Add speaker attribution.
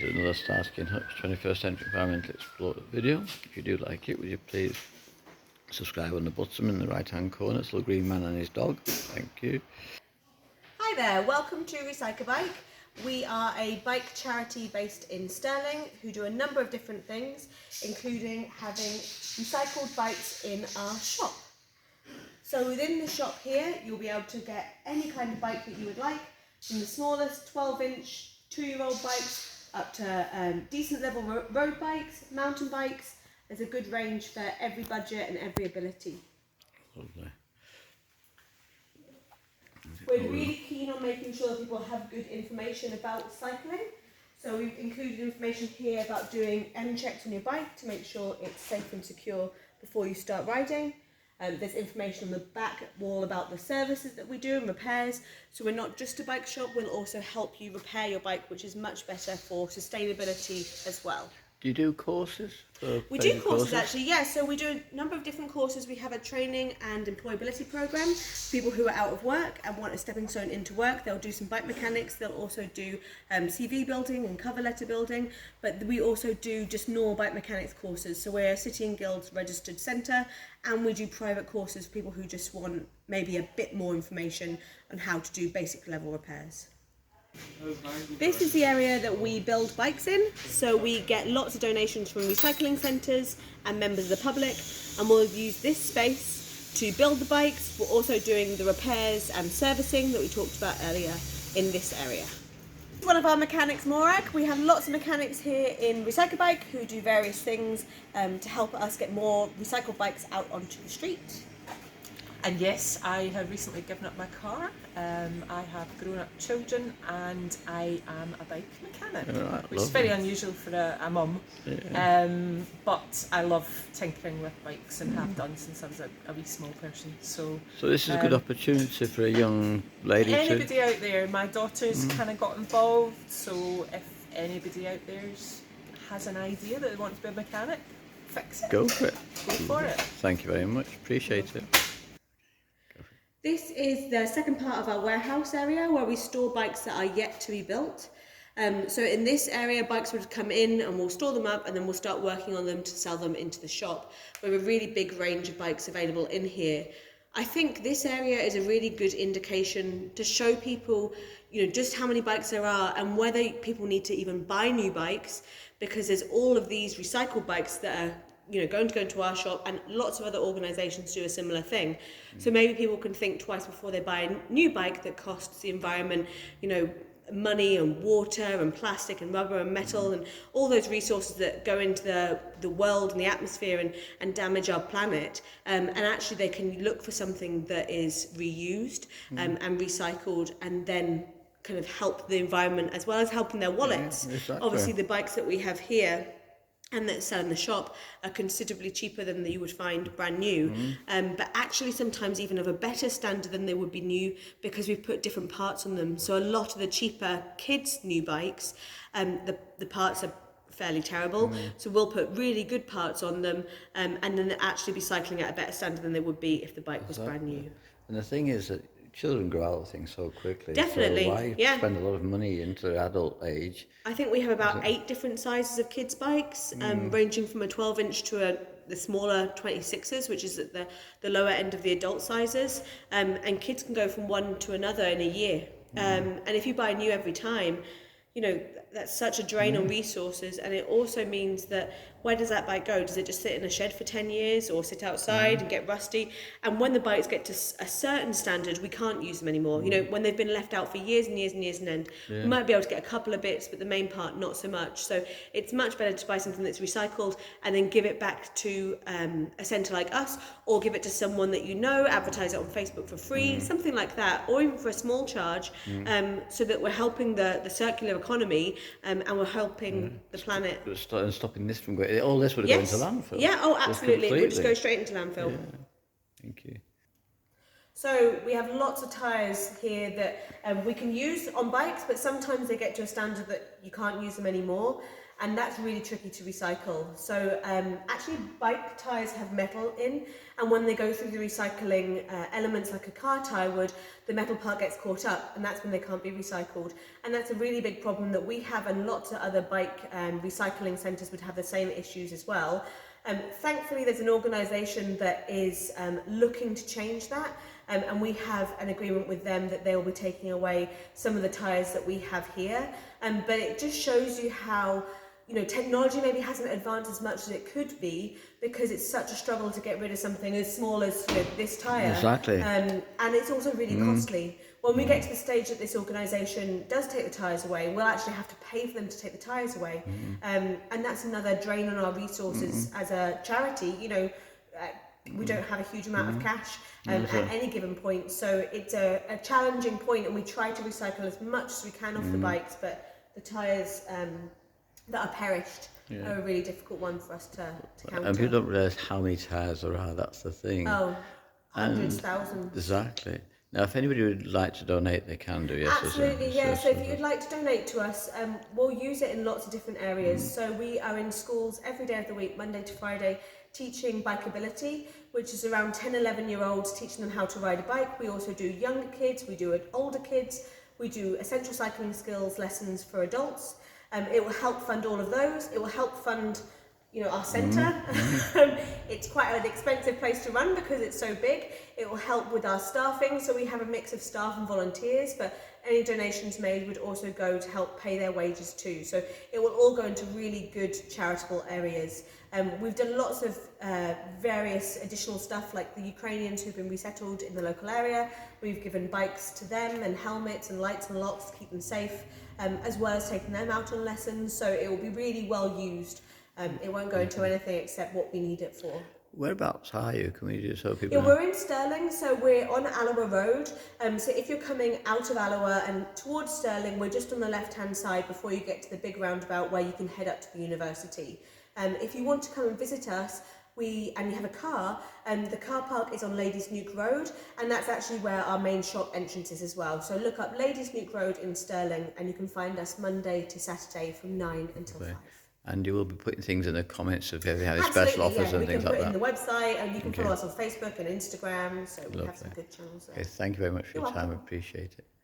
Speaker 1: to another Starsky&Hutch 21st Century Environmental Explorer video. If you do like it, would you please subscribe on the bottom in the right hand corner. It's a little green man and his dog. Thank you.
Speaker 2: Hi there, welcome to Recyke-a-bike. We are a bike charity based in Stirling who do a number of different things, including having recycled bikes in our shop. So within the shop here, you'll be able to get any kind of bike that you would like, from the smallest 12-inch 2-year-old bikes up to decent level road bikes, mountain bikes. There's a good range for every budget and every ability.
Speaker 1: Lovely.
Speaker 2: We're really keen on making sure that people have good information about cycling. So we've included information here about doing end checks on your bike to make sure it's safe and secure before you start riding. There's information on the back wall about the services that we do and repairs. So we're not just a bike shop, we'll also help you repair your bike, which is much better for sustainability as well.
Speaker 1: Do you do courses?
Speaker 2: We do courses actually, yes. So we do a number of different courses. We have a training and employability program. People who are out of work and want a stepping stone into work, they'll do some bike mechanics. They'll also do CV building and cover letter building. But we also do just normal bike mechanics courses. So we're a City and Guilds registered centre, and we do private courses for people who just want maybe a bit more information on how to do basic level repairs. This is the area that we build bikes in, so we get lots of donations from recycling centres and members of the public, and we'll use this space to build the bikes. We're also doing the repairs and servicing that we talked about earlier in this area. One of our mechanics, Morag. We have lots of mechanics here in Recyke-a-bike who do various things to help us get more recycled bikes out onto the street.
Speaker 3: And yes, I have recently given up my car. I have grown-up children and I am a bike mechanic,
Speaker 1: Right,
Speaker 3: which is very unusual for a mum.
Speaker 1: Yeah.
Speaker 3: But I love tinkering with bikes and have done since I was a wee small person. So
Speaker 1: this is a good opportunity for a young lady to...
Speaker 3: Anybody out there, my daughter's kind of got involved, so if anybody out there has an idea that they want to be a mechanic, fix it.
Speaker 1: Go for it.
Speaker 3: Go for it.
Speaker 1: Thank you very much. Appreciate it.
Speaker 2: This is the second part of our warehouse area where we store bikes that are yet to be built. So in this area, bikes would come in and we'll store them up and then we'll start working on them to sell them into the shop. We have a really big range of bikes available in here. I think this area is a really good indication to show people, just how many bikes there are and whether people need to even buy new bikes, because there's all of these recycled bikes that are going to go into our shop, and lots of other organisations do a similar thing. So maybe people can think twice before they buy a new bike that costs the environment, money and water and plastic and rubber and metal and all those resources that go into the world and the atmosphere and damage our planet. And actually they can look for something that is reused and recycled, and then kind of help the environment as well as helping their wallets.
Speaker 1: Yeah, exactly.
Speaker 2: Obviously the bikes that we have here and that sell in the shop are considerably cheaper than you would find brand new, but actually sometimes even of a better standard than they would be new, because we've put different parts on them. So a lot of the cheaper kids' new bikes, the parts are fairly terrible, so we'll put really good parts on them, and then they'll actually be cycling at a better standard than they would be if the bike was brand new.
Speaker 1: And the thing is that children grow out of things so quickly.
Speaker 2: Definitely,
Speaker 1: so why
Speaker 2: yeah.
Speaker 1: spend a lot of money into adult age?
Speaker 2: I think we have about 8 different sizes of kids' bikes, ranging from a 12-inch to the smaller 26s, which is at the lower end of the adult sizes. And kids can go from one to another in a year. And if you buy new every time, that's such a drain on resources. And it also means that, where does that bike go? Does it just sit in a shed for 10 years or sit outside and get rusty? And when the bikes get to a certain standard, we can't use them anymore. When they've been left out for years and years and years and end, we might be able to get a couple of bits, but the main part, not so much. So it's much better to buy something that's recycled and then give it back to a centre like us, or give it to someone that advertise it on Facebook for free, something like that, or even for a small charge, so that we're helping the circular economy, and we're helping the planet.
Speaker 1: And stopping this from going... All this would have gone into landfill.
Speaker 2: Yeah, absolutely. It would just go straight into landfill.
Speaker 1: Yeah. Thank you.
Speaker 2: So we have lots of tyres here that we can use on bikes, but sometimes they get to a standard that you can't use them anymore, and that's really tricky to recycle. So actually bike tyres have metal in, and when they go through the recycling elements like a car tyre would, the metal part gets caught up, and that's when they can't be recycled. And that's a really big problem that we have, and lots of other bike recycling centres would have the same issues as well. Thankfully there's an organisation that is looking to change that. And we have an agreement with them that they will be taking away some of the tyres that we have here. But it just shows you how, technology maybe hasn't advanced as much as it could be, because it's such a struggle to get rid of something as small as this tyre.
Speaker 1: Exactly.
Speaker 2: And it's also really costly. When we get to the stage that this organisation does take the tyres away, we'll actually have to pay for them to take the tyres away. And that's another drain on our resources as a charity. We don't have a huge amount of cash at any given point, so it's a challenging point, and we try to recycle as much as we can off the bikes, but the tyres that are perished are a really difficult one for us to counter.
Speaker 1: And people don't realise how many tyres there are, that's the thing.
Speaker 2: Oh, hundreds, thousands.
Speaker 1: Exactly. Now, if anybody would like to donate, they can do, yes?
Speaker 2: Absolutely, yeah. So if you'd like to donate to us, we'll use it in lots of different areas. So we are in schools every day of the week, Monday to Friday, teaching bikeability, which is around 10, 11-year-olds, teaching them how to ride a bike. We also do younger kids, we do older kids, we do essential cycling skills lessons for adults. It will help fund all of those. It will help fund our centre. It's quite an expensive place to run because it's so big. It will help with our staffing, so we have a mix of staff and volunteers, but any donations made would also go to help pay their wages too. So it will all go into really good charitable areas. We've done lots of various additional stuff, like the Ukrainians who've been resettled in the local area. We've given bikes to them and helmets and lights and locks to keep them safe, as well as taking them out on lessons. So it will be really well used. It won't go into anything except what we need it for.
Speaker 1: Whereabouts are you? Can we do so people
Speaker 2: Yeah,
Speaker 1: know?
Speaker 2: we're in Stirling, so we're on Alloa Road. So if you're coming out of Alloa and towards Stirling, we're just on the left-hand side before you get to the big roundabout where you can head up to the university. If you want to come and visit us, and you have a car, the car park is on Ladies Nuke Road, and that's actually where our main shop entrance is as well. So look up Ladies Nuke Road in Stirling, and you can find us Monday to Saturday from 9 until 5.
Speaker 1: And you will be putting things in the comments if you have any special offers and things like that.
Speaker 2: We can put it in the website, and you can follow us on Facebook and Instagram, so we have some good channels there.
Speaker 1: Okay, thank you very much for your time, I appreciate it.